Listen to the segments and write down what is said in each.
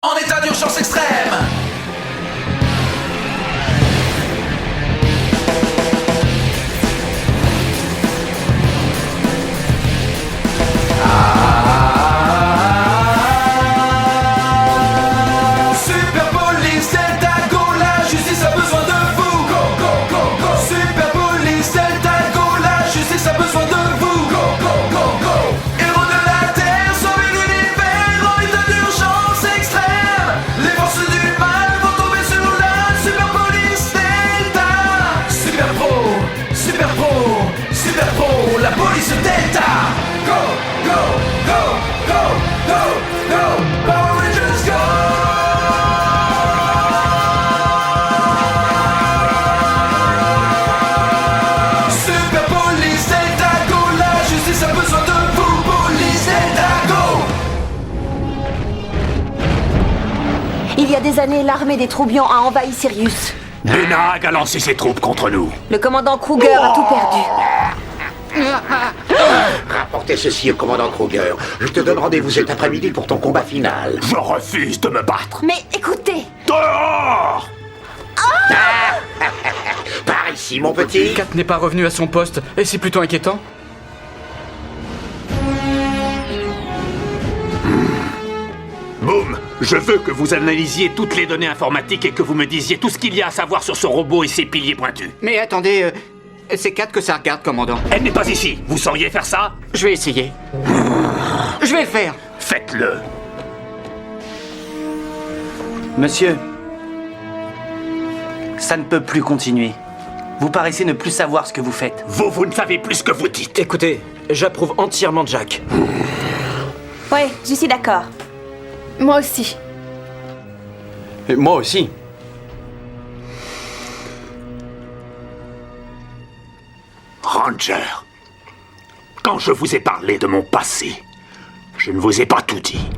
En état d'urgence extrême. Super Police Delta Go, la justice a besoin de vous. Go, go, go, go. Super Police Delta Go, la justice a besoin de vous. Go, go, go, go. Héros de la Terre, sauvez l'univers en état d'urgence extrême. Les forces du mal vont tomber sur la Super Police Delta. Super Pro, Super Pro, Super Pro, la police Delta. Go, go, go, go, go, go. Power Rangers go. Super Police Delta Go, la justice a besoin de vous. Police Delta Go. Il y a des années, l'armée des Troubions a envahi Sirius. Benag a lancé ses troupes contre nous. Le commandant Kruger a tout perdu. Rapportez ceci au commandant Kruger. Je te donne rendez-vous cet après-midi pour ton combat final. Je refuse de me battre. Mais écoutez, Dehors! Par ici, mon petit. Kat n'est pas revenu à son poste, et c'est plutôt inquiétant. Boom! Je veux que vous analysiez toutes les données informatiques et que vous me disiez tout ce qu'il y a à savoir sur ce robot et ses piliers pointus. Mais attendez, c'est Kat que ça regarde, commandant. Elle n'est pas ici. Vous sauriez faire ça? Je vais essayer. Je vais le faire. Faites-le. Monsieur, ça ne peut plus continuer. Vous paraissez ne plus savoir ce que vous faites. Vous ne savez plus ce que vous dites. Écoutez, j'approuve entièrement Jack. ouais, je suis d'accord. Moi aussi. Et moi aussi. Ranger, quand je vous ai parlé de mon passé, je ne vous ai pas tout dit.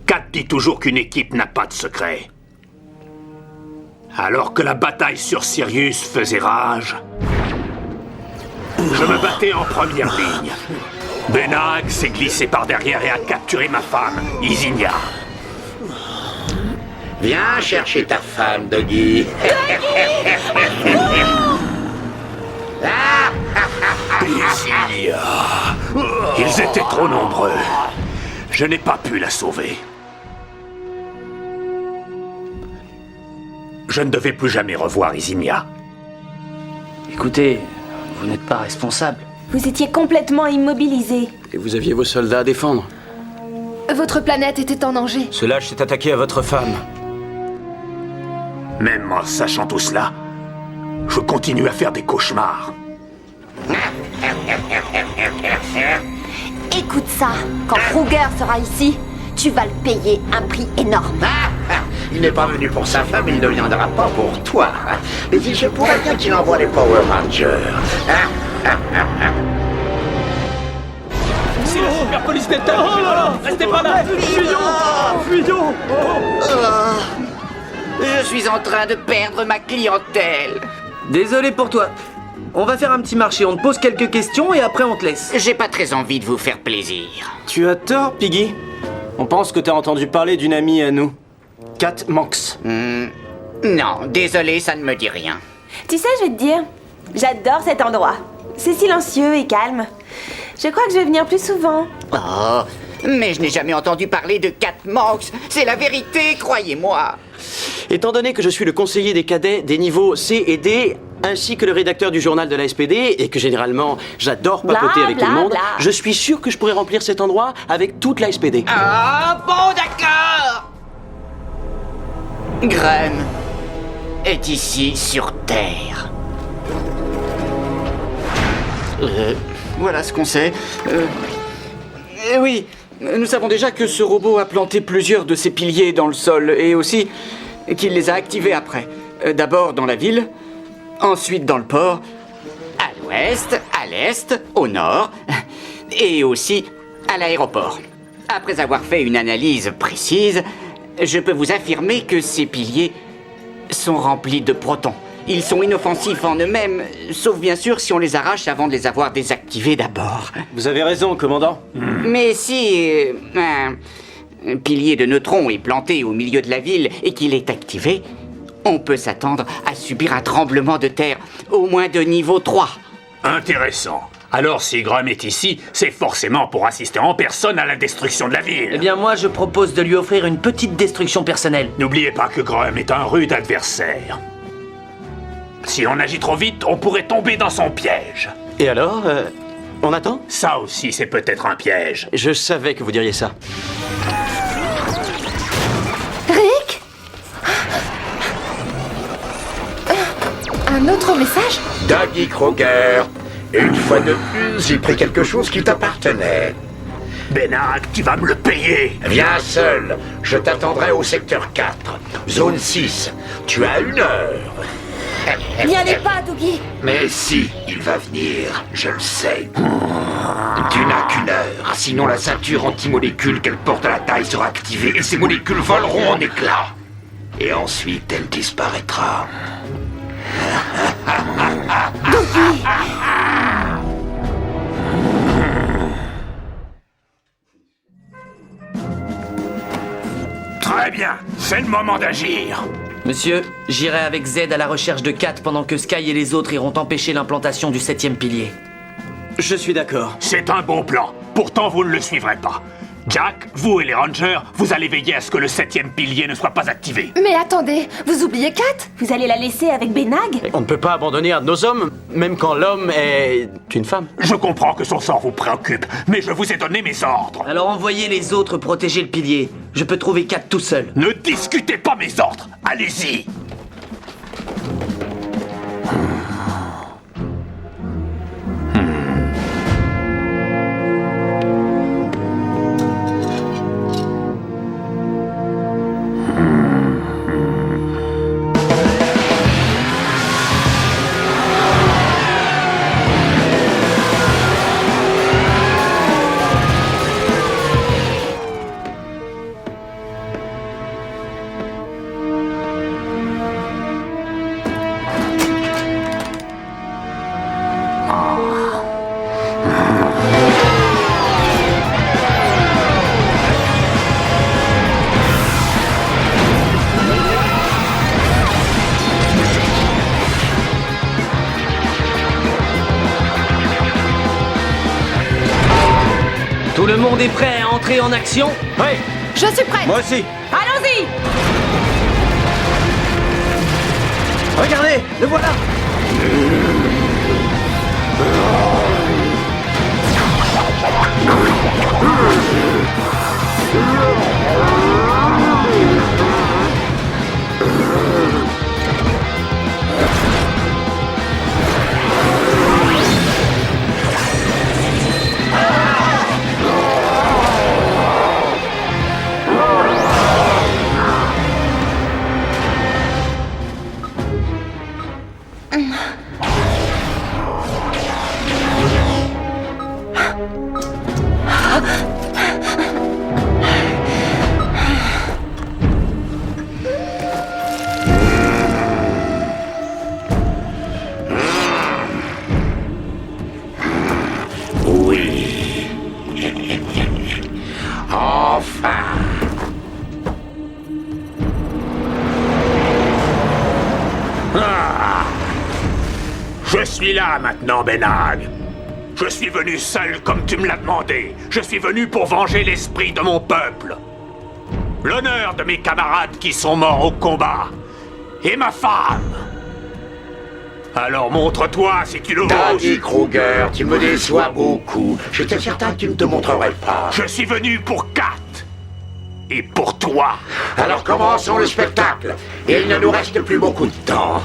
Kat dit toujours qu'une équipe n'a pas de secret. Alors que la bataille sur Sirius faisait rage, je me battais en première ligne. Benag s'est glissé par derrière et a capturé ma femme, Isinia. Viens chercher ta femme, Doggy. Isinia. Ils étaient trop nombreux. Je n'ai pas pu la sauver. Je ne devais plus jamais revoir Isinia. Écoutez, vous n'êtes pas responsable. Vous étiez complètement immobilisé. Et vous aviez vos soldats à défendre. Votre planète était en danger. Ce lâche s'est attaqué à votre femme. Même en sachant tout cela, je continue à faire des cauchemars. Écoute ça, quand Kruger sera ici, tu vas le payer un prix énorme. Il n'est pas venu pour sa femme, il ne viendra pas pour toi. Mais il se pourrait bien qu'il envoie les Power Rangers. C'est la Super Police Delta. Oh là là, restez pas là. Fuyons. Je suis en train de perdre ma clientèle. Désolé pour toi. On va faire un petit marché, on te pose quelques questions et après on te laisse. J'ai pas très envie de vous faire plaisir. Tu as tort, Piggy. On pense que t'as entendu parler d'une amie à nous. Kat Manx. Non, désolé, ça ne me dit rien. Tu sais, je vais te dire, j'adore cet endroit. C'est silencieux et calme. Je crois que je vais venir plus souvent. Oh, mais je n'ai jamais entendu parler de Kat Manx. C'est la vérité, croyez-moi. Étant donné que je suis le conseiller des cadets des niveaux C et D, ainsi que le rédacteur du journal de la SPD, et que généralement j'adore papoter Bla, avec bla, tout le monde, bla. je suis sûr que je pourrais remplir cet endroit avec toute la SPD. Ah, bon, d'accord. Graham est ici sur Terre. Voilà ce qu'on sait. Oui, nous savons déjà que ce robot a planté plusieurs de ses piliers dans le sol et aussi qu'il les a activés après. D'abord dans la ville, ensuite dans le port, à l'ouest, à l'est, au nord et aussi à l'aéroport. Après avoir fait une analyse précise, je peux vous affirmer que ces piliers sont remplis de protons. Ils sont inoffensifs en eux-mêmes, sauf bien sûr si on les arrache avant de les avoir désactivés d'abord. Vous avez raison, commandant. Mais si... pilier de neutrons est planté au milieu de la ville et qu'il est activé, on peut s'attendre à subir un tremblement de terre au moins de niveau 3. Intéressant. Alors si Grum est ici, c'est forcément pour assister en personne à la destruction de la ville. Eh bien, moi, je propose de lui offrir une petite destruction personnelle. N'oubliez pas que Grum est un rude adversaire. Si on agit trop vite, on pourrait tomber dans son piège. Et alors, on attend? Ça aussi, c'est peut-être un piège. Je savais que vous diriez ça. Rick? Un autre message? Dougie Kruger, une fois de plus, j'ai pris quelque chose qui t'appartenait. Benag, tu vas me le payer. Viens seul, je t'attendrai au secteur 4, zone 6. Tu as 1 heure. N'y allez pas, Dougie. Mais si, il va venir, je le sais. Tu n'as qu'1 heure, sinon la ceinture antimolécule qu'elle porte à la taille sera activée et ces molécules voleront en éclats. Et ensuite, elle disparaîtra. Très bien, c'est le moment d'agir. Monsieur, j'irai avec Z à la recherche de Kat pendant que Sky et les autres iront empêcher l'implantation du 7e pilier. Je suis d'accord. C'est un bon plan. Pourtant, vous ne le suivrez pas. Jack, vous et les Rangers, vous allez veiller à ce que le 7e pilier ne soit pas activé. Mais attendez, vous oubliez Kat? Vous allez la laisser avec Benag? On ne peut pas abandonner un de nos hommes, même quand l'homme est une femme. Je comprends que son sort vous préoccupe, mais je vous ai donné mes ordres. Alors envoyez les autres protéger le pilier. Je peux trouver Kat tout seul. Ne discutez pas mes ordres. Allez-y. Tout le monde est prêt à entrer en action? Oui, Je suis prête. moi aussi. Allons-y! Regardez, le voilà. Oui. Enfin. Je suis là maintenant, Benag. Je suis venu seul comme tu me l'as demandé. Je suis venu pour venger l'esprit de mon peuple. L'honneur de mes camarades qui sont morts au combat. Et ma femme. Alors montre-toi si tu le Dougie oses. Kruger, tu me déçois beaucoup. J'étais certain que tu ne te montrerais pas. Je suis venu pour Kat. Et pour toi. Alors commençons le spectacle. Il ne nous reste plus beaucoup de temps.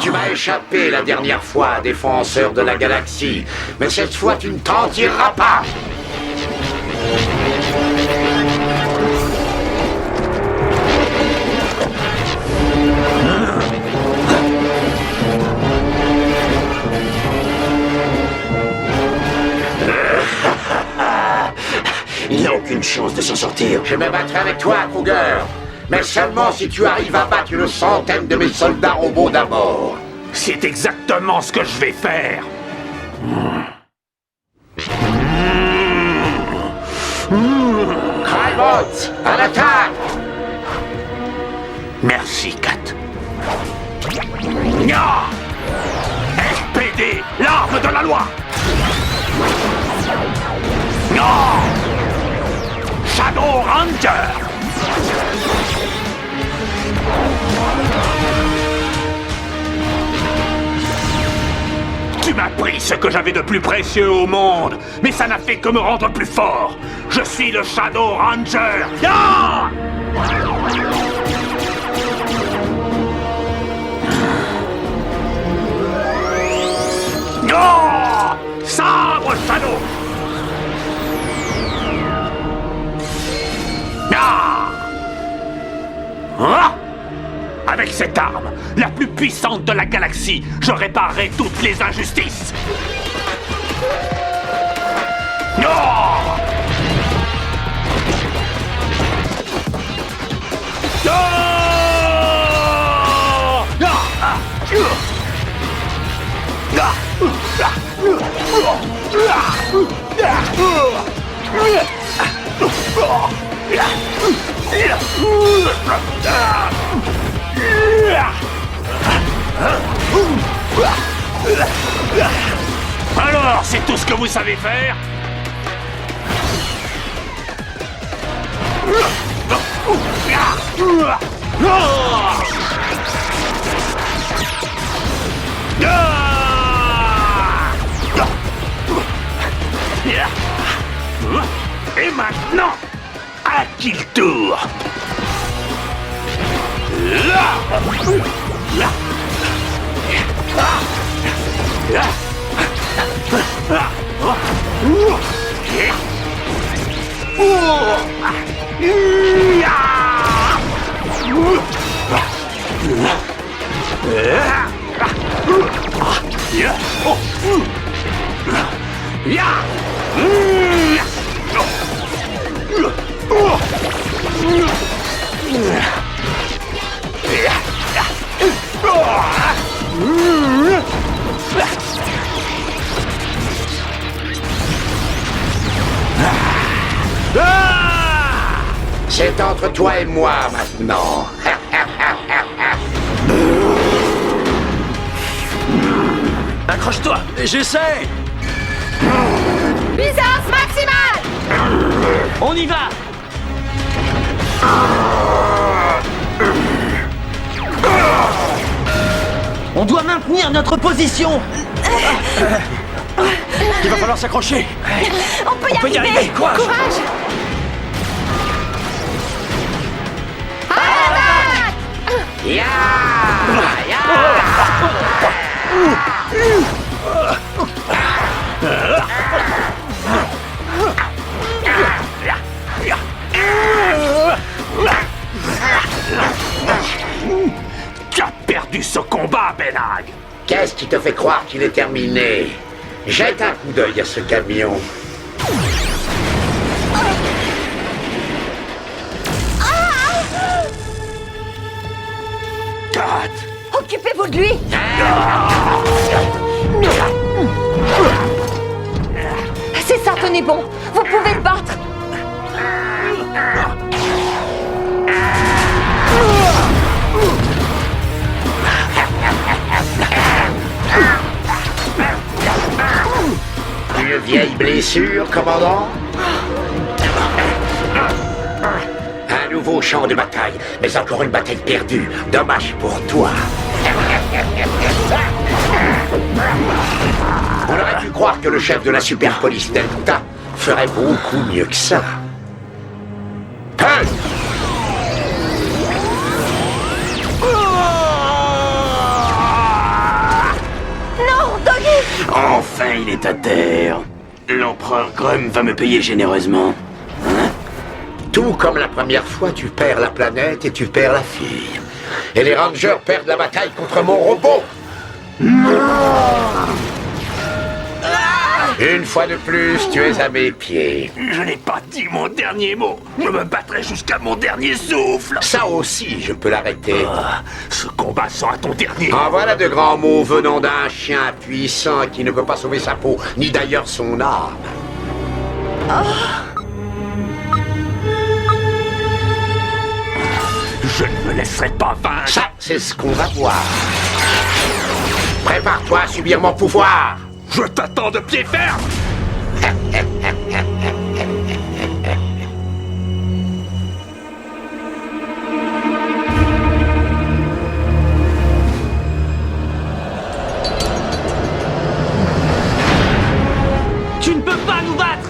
Tu m'as échappé la dernière fois, défenseur de la galaxie. Mais cette fois, tu ne t'en tireras pas. Il n'y a aucune chance de s'en sortir. Je me battrai avec toi, Kruger. Mais seulement si tu arrives à battre une centaine de mes soldats robots d'abord. C'est exactement ce que je vais faire. Airbots, à l'attaque! Merci, Kat. Nya! SPD, l'arme de la loi! Nya! Shadow Ranger! Tu m'as pris ce que j'avais de plus précieux au monde, mais ça n'a fait que me rendre plus fort. Je suis le Shadow Ranger. Ya! Ya! Sabre Shadow. Ya! Ah! Avec cette arme, la plus puissante de la galaxie, je réparerai toutes les injustices. Non! Alors, c'est tout ce que vous savez faire? Et maintenant, à qui le tour? C'est entre toi et moi maintenant. Accroche-toi. J'essaie. Puissance maximale! On y va. On doit maintenir notre position. Il va falloir s'accrocher. On peut y arriver. Courage. Courage! Ya! Tu as perdu ce combat, Benag. Qu'est-ce qui te fait croire qu'il est terminé? Jette un coup d'œil à ce camion. Kat. Occupez-vous de lui. C'est ça, tenez bon! Vous pouvez le battre! Une vieille blessure, commandant? Un nouveau champ de bataille, mais encore une bataille perdue. Dommage pour toi. On aurait pu croire que le chef de la super police Delta ferait beaucoup mieux que ça. Hey! Non, Doggy. Enfin, il est à terre. L'empereur Grum va me payer généreusement. Tout comme la première fois, tu perds la planète et tu perds la fille. Et les Rangers perdent la bataille contre mon robot. Une fois de plus, tu es à mes pieds. Je n'ai pas dit mon dernier mot. Je me battrai jusqu'à mon dernier souffle. Ça aussi, je peux l'arrêter. Ah, ce combat sera ton dernier. En voilà de grands mots venant d'un chien puissant qui ne peut pas sauver sa peau, ni d'ailleurs son âme. Je ne me laisserai pas vaincre. Ça, c'est ce qu'on va voir. Prépare-toi à subir mon pouvoir. Je t'attends de pied ferme. Tu ne peux pas nous battre.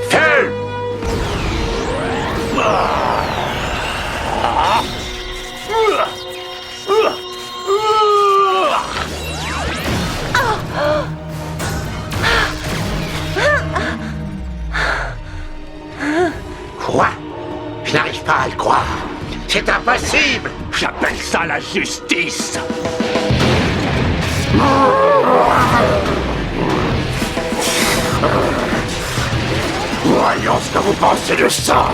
Feu! Quoi? Je n'arrive pas à le croire. C'est impossible. J'appelle ça la justice. Voyons ce que vous pensez de ça.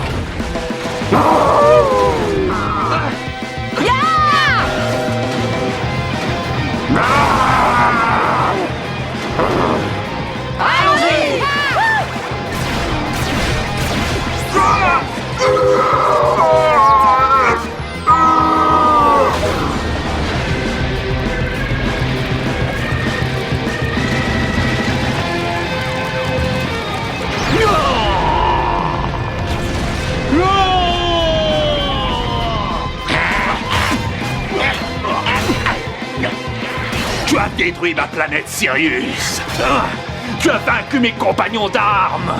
Tu as détruit ma planète Sirius. Tu as vaincu mes compagnons d'armes.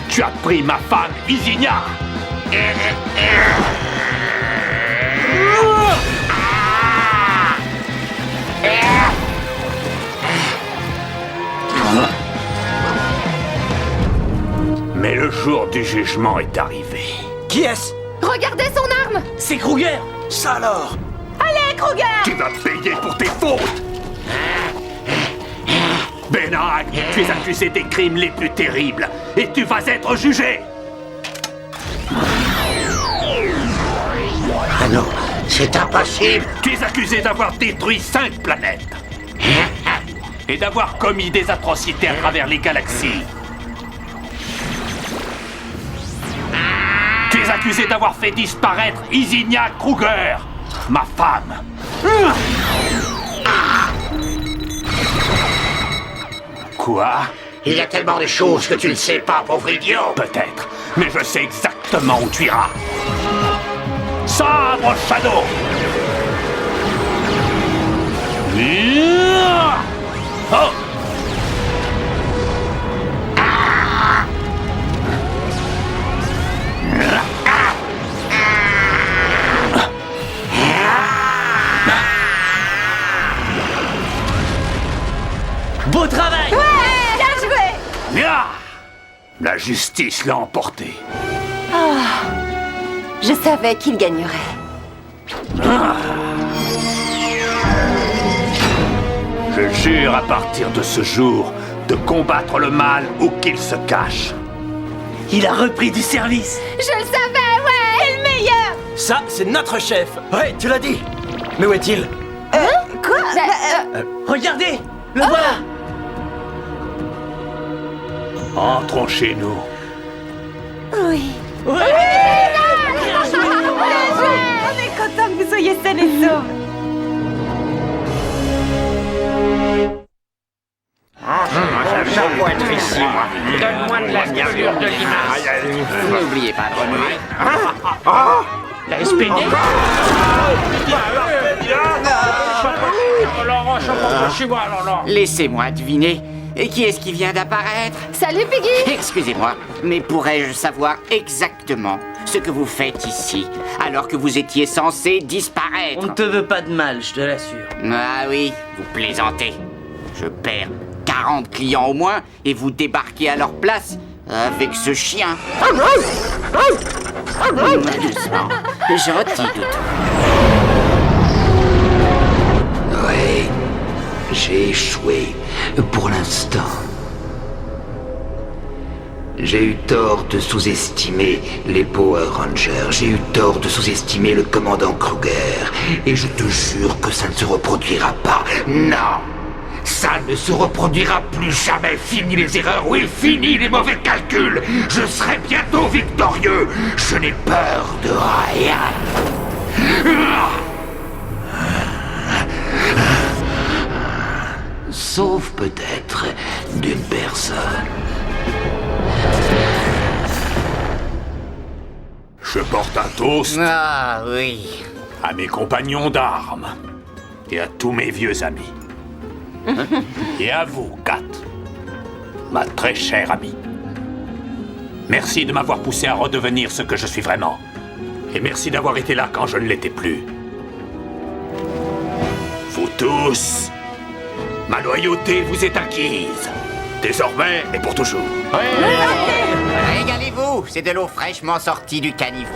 Tu as pris ma femme Isigna. Mais le jour du jugement est arrivé. Qui est-ce? Regardez son arme! C'est Kruger. Ça alors? Allez, Kruger! Tu vas payer pour tes fautes. Benag, tu es accusé des crimes les plus terribles et tu vas être jugé. Ah non, c'est impossible. Tu es accusé d'avoir détruit 5 planètes et d'avoir commis des atrocités à travers les galaxies. Tu es accusé d'avoir fait disparaître Isigna Kruger, ma femme. Quoi? Il y a tellement de choses que tu ne sais pas, pauvre idiot. Peut-être, mais je sais exactement où tu iras. Sabre Shadow! Oh! Beau travail. Bien joué! Ah! La justice l'a emporté. Je savais qu'il gagnerait. Je jure à partir de ce jour de combattre le mal où qu'il se cache. Il a repris du service. Je le savais, ouais! C'est le meilleur! Ça, c'est notre chef. Ouais, tu l'as dit. Mais où est-il? Quoi? Regardez. Le voilà. Entrons chez nous. Oui. Ouais. Bien joué! On est content que vous soyez sains et saufs. J'aime pas être ici, moi. Donne-moi de la sculpture de l'image. N'oubliez pas de remuer. La SPD? Laissez-moi deviner. Et qui est-ce qui vient d'apparaître? Salut, Piggy! Excusez-moi, mais pourrais-je savoir exactement ce que vous faites ici, alors que vous étiez censé disparaître? On ne te veut pas de mal, je te l'assure. Ah oui, vous plaisantez. Je perds 40 clients au moins et vous débarquez à leur place avec ce chien. Doucement, gentil toutou. Oui, j'ai échoué pour l'instant. J'ai eu tort de sous-estimer les Power Rangers. J'ai eu tort de sous-estimer le commandant Kruger. Et je te jure que ça ne se reproduira pas. Non! Ça ne se reproduira plus jamais. Fini les erreurs, oui, fini les mauvais calculs. Je serai bientôt victorieux. Je n'ai peur de rien. Sauf peut-être d'une personne. Je porte un toast Ah oui. à mes compagnons d'armes et à tous mes vieux amis. Et à vous, Kat, ma très chère amie. Merci de m'avoir poussé à redevenir ce que je suis vraiment. Et merci d'avoir été là quand je ne l'étais plus. Vous tous, ma loyauté vous est acquise. Désormais et pour toujours. Régalez-vous, c'est de l'eau fraîchement sortie du caniveau.